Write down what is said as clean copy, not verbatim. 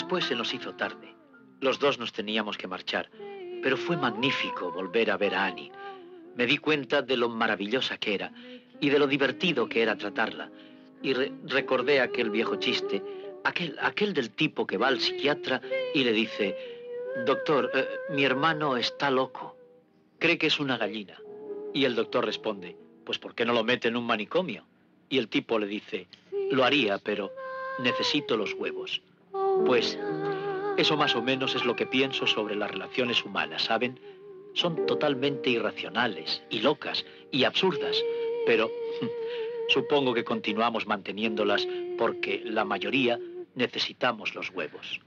Después se nos hizo tarde. Los dos nos teníamos que marchar, pero fue magnífico volver a ver a Annie. Me di cuenta de lo maravillosa que era y de lo divertido que era tratarla. Y recordé aquel viejo chiste, aquel del tipo que va al psiquiatra y le dice: doctor, mi hermano está loco. Cree que es una gallina. Y el doctor responde: pues ¿por qué no lo mete en un manicomio? Y el tipo le dice: lo haría, pero necesito los huevos. Pues eso más o menos es lo que pienso sobre las relaciones humanas, ¿saben? Son totalmente irracionales y locas y absurdas, pero supongo que continuamos manteniéndolas porque la mayoría necesitamos los huevos.